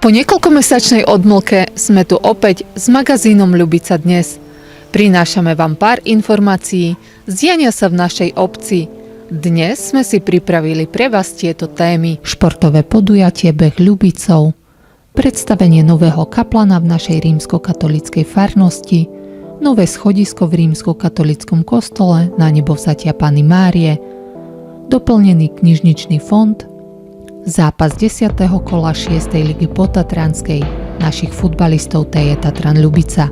Po niekoľkomesačnej odmlke sme tu opäť s magazínom Ľubica dnes. Prinášame vám pár informácií z diania sa v našej obci. Dnes sme si pripravili pre vás tieto témy. Športové podujatie Beh Ľubicov, predstavenie nového kaplana v našej rímskokatolíckej farnosti, nové schodisko v rímskokatolíckom kostole na nebovzatia Panny Márie, doplnený knižničný fond, zápas 10. kola 6. ligy potatranskej našich futbalistov TJ Tatran Ľubica.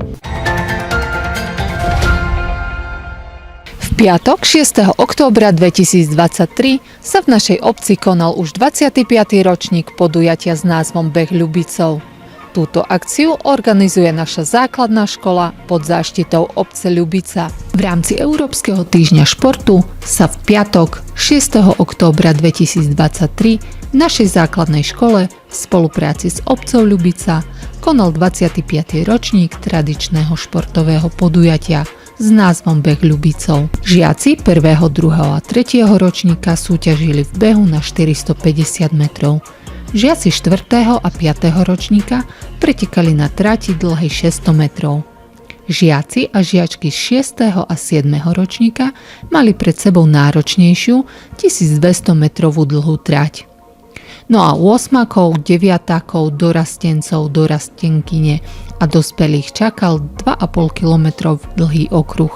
V piatok 6. októbra 2023 sa v našej obci konal už 25. ročník podujatia s názvom Beh Ľubicov. Túto akciu organizuje naša základná škola pod záštitou obce Ľubica. V rámci Európskeho týždňa športu sa v piatok 6. októbra 2023 v našej základnej škole v spolupráci s obcou Ľubica konal 25. ročník tradičného športového podujatia s názvom Beh Ľubicov. Žiaci 1., 2. a 3. ročníka súťažili v behu na 450 metrov. Žiaci 4. a 5. ročníka pretekali na trati dlhej 600 metrov. Žiaci a žiačky 6. a 7. ročníka mali pred sebou náročnejšiu 1200 metrovú dlhú trať. No a 8-kov, 9-kov, dorastencov, dorastenkyne a dospelých čakal 2,5 km dlhý okruh.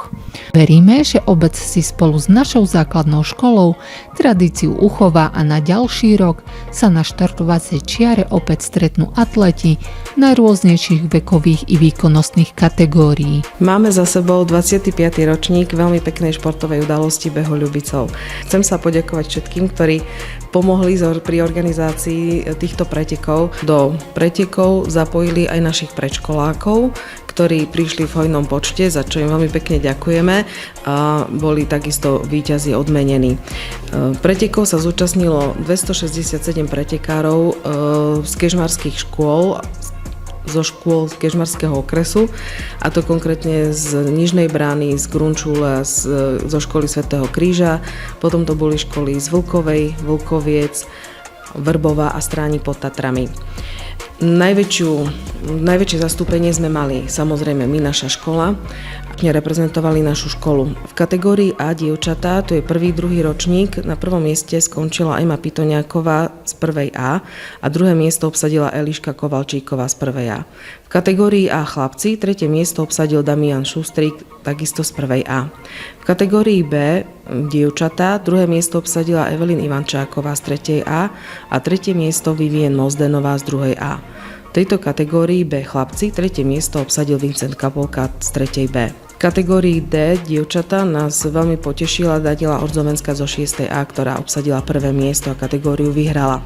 Veríme, že obec si spolu s našou základnou školou tradíciu uchová a na ďalší rok sa na štartovacej čiare opäť stretnú atleti najrôznejších vekových i výkonnostných kategórií. Máme za sebou 25. ročník veľmi peknej športovej udalosti Behu Ľubicov. Chcem sa poďakovať všetkým, ktorí pomohli pri organizácii týchto pretekov. Do pretekov zapojili aj našich predškolákov, ktorí prišli v hojnom počte, za čo im veľmi pekne ďakujeme a boli takisto víťazi odmenení. Pretekov sa zúčastnilo 267 pretekárov z kežmarských škôl, zo škôl z kežmarského okresu, a to konkrétne z Nižnej Brány, z Grunčúla, zo školy Svätého Kríža, potom to boli školy z Vlkovej, Vlkoviec, Vrbova a Stráni pod Tatrami. Najväčšie zastúpenie sme mali samozrejme my, naša škola, reprezentovali našu školu. V kategórii A dievčatá, to je 1., 2. ročník, na prvom mieste skončila Ema Pitoňáková z 1. A a druhé miesto obsadila Eliška Kovalčíková z 1. A. V kategórii A chlapci 3. miesto obsadil Damian Šustrík, takisto z 1. A. V kategórii B dievčatá 2. miesto obsadila Evelyn Ivančáková z 3. A a 3. miesto Vivien Mozdenová z 2. A. V tejto kategórii B chlapci 3. miesto obsadil Vincent Kapolka z 3. B. V kategórii D dievčatá nás veľmi potešila Daniela Ordzovenská zo 6. A, ktorá obsadila 1. miesto a kategóriu vyhrala.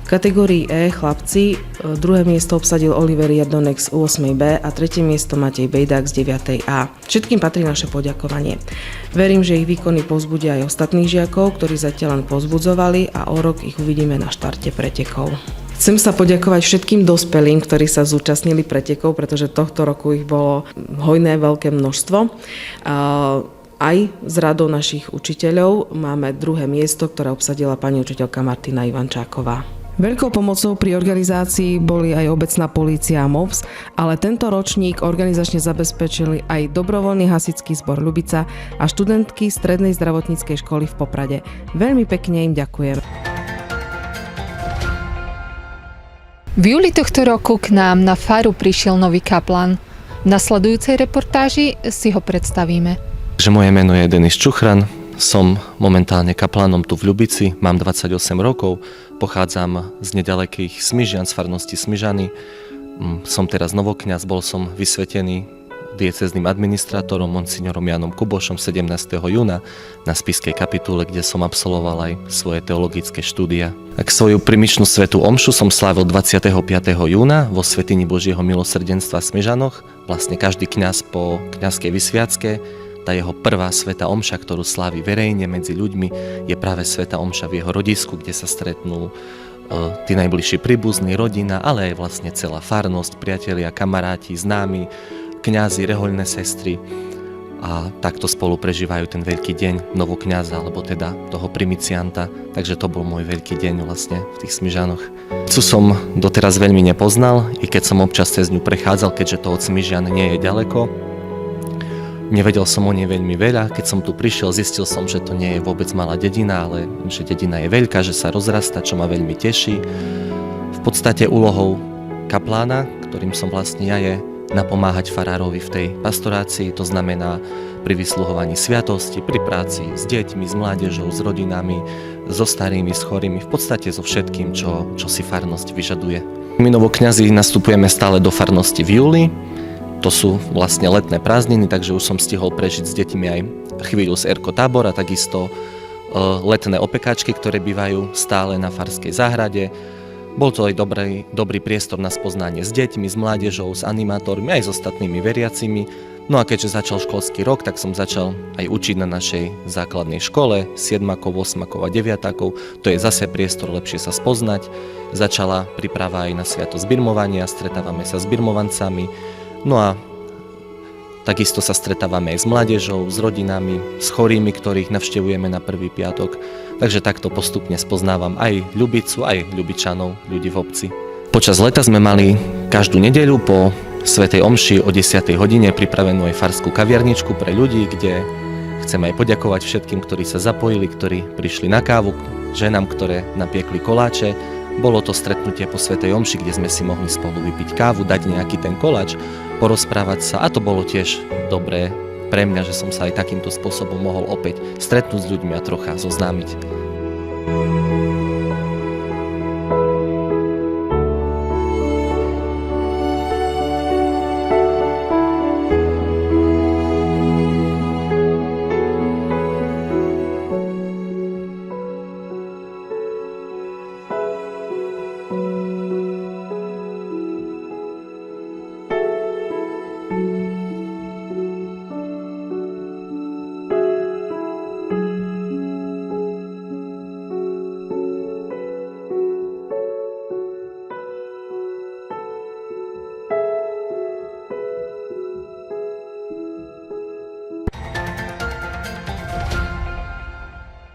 V kategórii E chlapci 2. miesto obsadil Oliver Jardonek z 8. B a 3. miesto Matej Bejdák z 9. A. Všetkým patrí naše poďakovanie. Verím, že ich výkony povzbudia aj ostatných žiakov, ktorí zatiaľ len povzbudzovali, a o rok ich uvidíme na štarte pretekov. Chcem sa poďakovať všetkým dospelým, ktorí sa zúčastnili pretekov, pretože tohto roku ich bolo hojné veľké množstvo. Aj z radou našich učiteľov máme 2. miesto, ktoré obsadila pani učiteľka Martina Ivančáková. Veľkou pomocou pri organizácii boli aj obecná polícia a MOPS, ale tento ročník organizačne zabezpečili aj dobrovoľný hasičský zbor Ľubica a študentky Strednej zdravotníckej školy v Poprade. Veľmi pekne im ďakujem. V júli tohto roku k nám na faru prišiel nový kaplan. V nasledujúcej reportáži si ho predstavíme. Moje meno je Denis Čuchran, som momentálne kaplanom tu v Ľubici, mám 28 rokov, pochádzam z nedalekých Smižian, z farnosti Smižany. Som teraz novokňaz, bol som vysvetený diecézným administrátorom monsignorom Jánom Kubošom 17. júna na spišskej kapitule, kde som absolvoval aj svoje teologické štúdia. Ak svoju primičnú svätú omšu som slávil 25. júna vo svätyni Božieho milosrdenstva v Smižanoch. Vlastne každý kňaz po kňazskej vysviacke, tá jeho prvá svätá omša, ktorú slávi verejne medzi ľuďmi, je práve svätá omša v jeho rodisku, kde sa stretnú tí najbližší príbuzní, rodina, ale aj vlastne celá farnosť, priatelia, kamaráti, známi, kňazi, rehoľné sestry. a takto spolu prežívajú ten veľký deň novokňaza, alebo teda toho primicianta. Takže to bol môj veľký deň vlastne v tých Smižanoch. Co som doteraz veľmi nepoznal, i keď som občas cez ňu prechádzal, keďže to od Smižian nie je ďaleko. Nevedel som o nej veľmi veľa. Keď som tu prišiel, zistil som, že to nie je vôbec malá dedina, ale že dedina je veľká, že sa rozrastá, čo ma veľmi teší. V podstate úlohou kaplána, ktorým som vlastne ja, je napomáhať farárovi v tej pastorácii, to znamená pri vysluhovaní sviatosti, pri práci s deťmi, s mládežou, s rodinami, so starými, s chorými, v podstate so všetkým, čo si farnosť vyžaduje. My novokňazi nastupujeme stále do farnosti v júli, to sú vlastne letné prázdniny, takže už som stihol prežiť s deťmi aj chvíľu z Erko tábor a takisto letné opekačky, ktoré bývajú stále na farskej záhrade. Bol to aj dobrý priestor na spoznanie s deťmi, s mládežou, s animátormi, aj s ostatnými veriacimi. No a keďže začal školský rok, tak som začal aj učiť na našej základnej škole, 7-akov, 8-akov a 9-akov. To je zase priestor lepšie sa spoznať. Začala príprava aj na sviatosť birmovania, stretávame sa s birmovancami. No a takisto sa stretávame aj s mládežou, s rodinami, s chorými, ktorých navštevujeme na prvý piatok. Takže takto postupne spoznávam aj Ľubicu, aj Ľubičanov, ľudí v obci. Počas leta sme mali každú nedeľu po svätej omši o 10. hodine pripravenú aj farskú kaviarničku pre ľudí, kde chcem aj poďakovať všetkým, ktorí sa zapojili, ktorí prišli na kávu, ženám, ktoré napiekli koláče. Bolo to stretnutie po svätej omši, kde sme si mohli spolu vypiť kávu, dať nejaký ten koláč, porozprávať sa a to bolo tiež dobré pre mňa, že som sa aj takýmto spôsobom mohol opäť stretnúť s ľuďmi a trocha zoznámiť.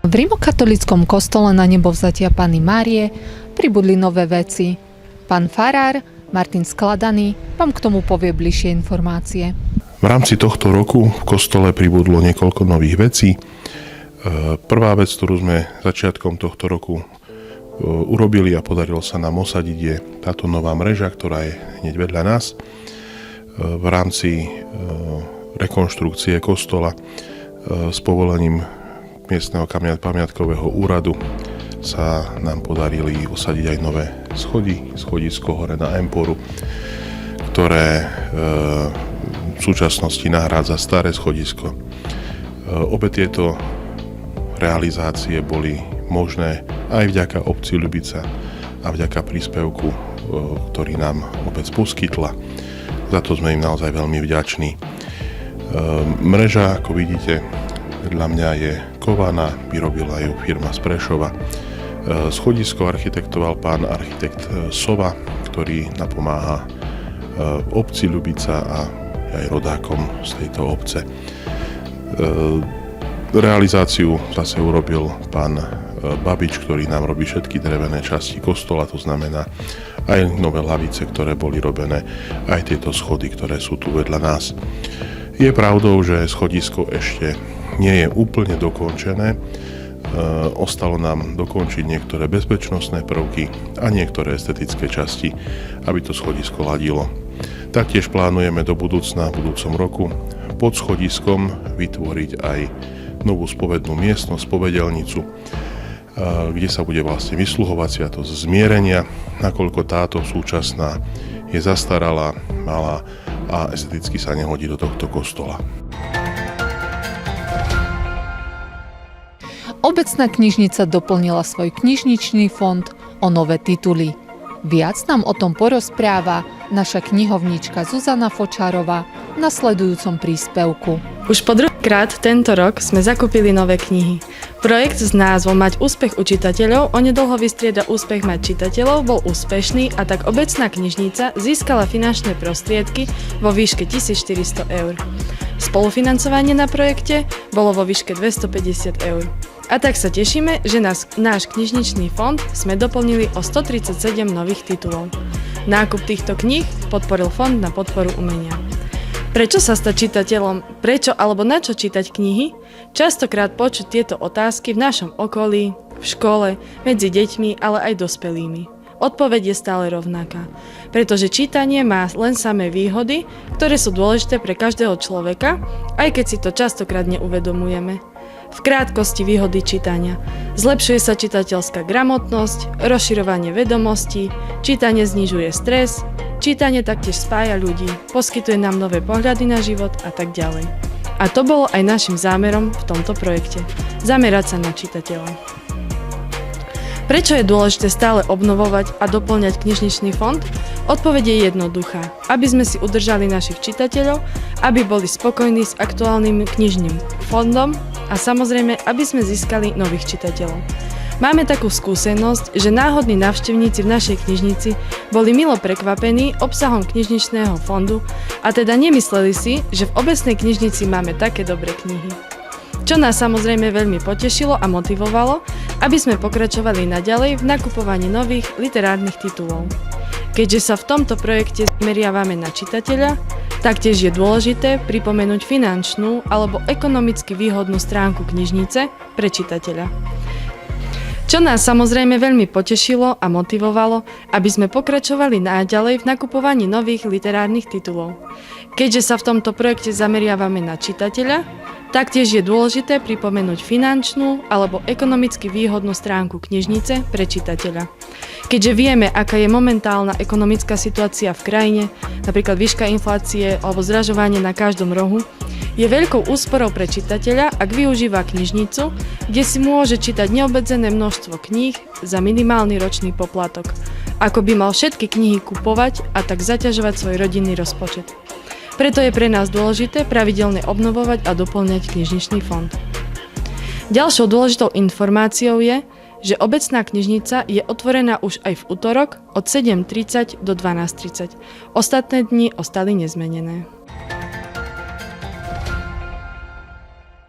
V rimokatolíckom kostole na nebovzatia Panny Márie pribudli nové veci. Pán farár Martin Skladaný vám k tomu povie bližšie informácie. V rámci tohto roku v kostole pribudlo niekoľko nových vecí. Prvá vec, ktorú sme začiatkom tohto roku urobili a podarilo sa nám osadiť, je táto nová mreža, ktorá je hneď vedľa nás. V rámci rekonštrukcie kostola s povolením miestneho pamiatkového úradu sa nám podarili osadiť aj nové schodisko hore na Emporu, ktoré v súčasnosti nahrádza staré schodisko. Obe tieto realizácie boli možné aj vďaka obci Ľubica a vďaka príspevku, ktorý nám obec poskytla. Za to sme im naozaj veľmi vďační. Mreža, ako vidíte, vedľa mňa je kovaná, vyrobila ju firma z Prešova. Schodisko architektoval pán architekt Sova, ktorý napomáha obci Ľubica a aj rodákom z tejto obce. Realizáciu zase urobil pán Babič, ktorý nám robí všetky drevené časti kostola, to znamená aj nové lavice, ktoré boli robené, aj tieto schody, ktoré sú tu vedľa nás. Je pravdou, že schodisko ešte nie je úplne dokončené. Ostalo nám dokončiť niektoré bezpečnostné prvky a niektoré estetické časti, aby to schodisko ladilo. Taktiež plánujeme do budúcna, v budúcom roku, pod schodiskom vytvoriť aj novú spovednú miestnosť, spovedelnicu, kde sa bude vlastne vysluhovať sviatosť zmierenia, nakoľko táto súčasná je zastaralá, malá a esteticky sa nehodí do tohto kostola. Obecná knižnica doplnila svoj knižničný fond o nové tituly. Viac nám o tom porozpráva naša knihovníčka Zuzana Fočárová v nasledujúcom príspevku. Už po druhýkrát tento rok sme zakúpili nové knihy. Projekt s názvom Mať úspech u čitateľov onedlho vystrieda úspech mať čitateľov, bol úspešný a tak obecná knižnica získala finančné prostriedky vo výške 1400 eur. Spolufinancovanie na projekte bolo vo výške 250 eur. A tak sa tešíme, že náš knižničný fond sme doplnili o 137 nových titulov. Nákup týchto kníh podporil Fond na podporu umenia. Prečo sa stať čitateľom? Prečo alebo na čo čítať knihy? Častokrát počuť tieto otázky v našom okolí, v škole, medzi deťmi, ale aj dospelými. Odpoveď je stále rovnaká. Pretože čítanie má len samé výhody, ktoré sú dôležité pre každého človeka, aj keď si to častokrát neuvedomujeme. V krátkosti výhody čítania. Zlepšuje sa čitateľská gramotnosť, rozširovanie vedomostí, čítanie znižuje stres, čítanie taktiež spája ľudí, poskytuje nám nové pohľady na život a tak ďalej. A to bolo aj našim zámerom v tomto projekte. Zamerať sa na čitateľa. Prečo je dôležité stále obnovovať a doplňať knižničný fond? Odpoveď je jednoduchá. Aby sme si udržali našich čitateľov, aby boli spokojní s aktuálnym knižným fondom a samozrejme, aby sme získali nových čitateľov. Máme takú skúsenosť, že náhodní návštevníci v našej knižnici boli milo prekvapení obsahom knižničného fondu a teda nemysleli si, že v obecnej knižnici máme také dobré knihy. Čo nás samozrejme veľmi potešilo a motivovalo, aby sme pokračovali naďalej v nakupovaní nových literárnych titulov. Keďže sa v tomto projekte zameriavame na čitateľa, taktiež je dôležité pripomenúť finančnú alebo ekonomicky výhodnú stránku knižnice pre čitateľa. Čo nás samozrejme veľmi potešilo a motivovalo, aby sme pokračovali naďalej v nakupovaní nových literárnych titulov. Keďže sa v tomto projekte zameriavame na čitateľa, taktiež je dôležité pripomenúť finančnú alebo ekonomicky výhodnú stránku knižnice pre čitateľa. Keďže vieme, aká je momentálna ekonomická situácia v krajine, napríklad výška inflácie alebo zdražovanie na každom rohu, je veľkou úsporou pre čitateľa, ak využíva knižnicu, kde si môže čítať neobmedzené množstvo kníh za minimálny ročný poplatok, ako by mal všetky knihy kupovať a tak zaťažovať svoj rodinný rozpočet. Preto je pre nás dôležité pravidelne obnovovať a doplňať knižničný fond. Ďalšou dôležitou informáciou je, že obecná knižnica je otvorená už aj v utorok od 7:30 do 12:30. Ostatné dni ostali nezmenené.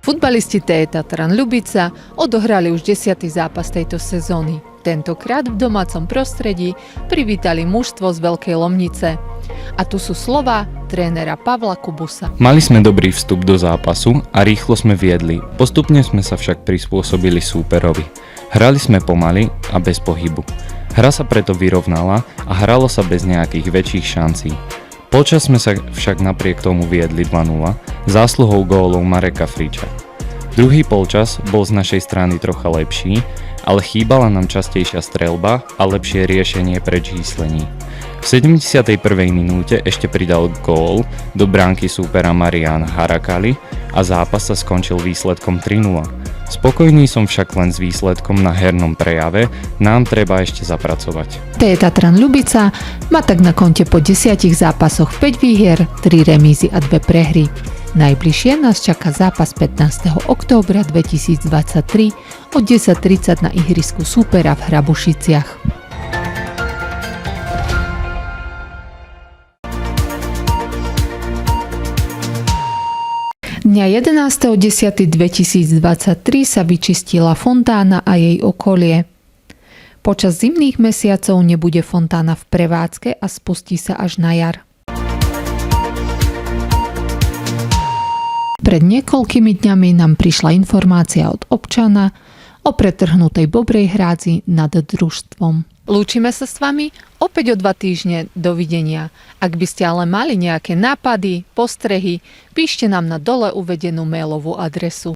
Futbalisti TE Tatran Ľubica odohrali už 10. zápas tejto sezóny. Tentokrát v domácom prostredí privítali mužstvo z Veľkej Lomnice. A tu sú slová trénera Pavla Kubusa. Mali sme dobrý vstup do zápasu a rýchlo sme viedli, postupne sme sa však prispôsobili súperovi. Hrali sme pomaly a bez pohybu. Hra sa preto vyrovnala a hralo sa bez nejakých väčších šancí. Počas sme sa však napriek tomu viedli 2:0 zásluhou gólov Mareka Friča. Druhý polčas bol z našej strany trocha lepší, ale chýbala nám častejšia streľba a lepšie riešenie pre číslení. V 71. minúte ešte pridal gól do bránky súpera Marián Harakali a zápas sa skončil výsledkom 3:0. Spokojný som však len s výsledkom na hernom prejave, nám treba ešte zapracovať. TE Tatran Ľubica má tak na konte po 10 zápasoch 5 výhier, 3 remízy a 2 prehry. Najbližšie nás čaká zápas 15. októbra 2023 o 10:30 na ihrisku Súpera v Hrabušiciach. Dňa 11.10.2023 sa vyčistila fontána a jej okolie. Počas zimných mesiacov nebude fontána v prevádzke a spustí sa až na jar. Pred niekoľkými dňami nám prišla informácia od občana o pretrhnutej bobrej hrádzi nad družstvom. Lúčime sa s vami opäť o 2 týždne. Dovidenia. Ak by ste ale mali nejaké nápady, postrehy, píšte nám na dole uvedenú mailovú adresu.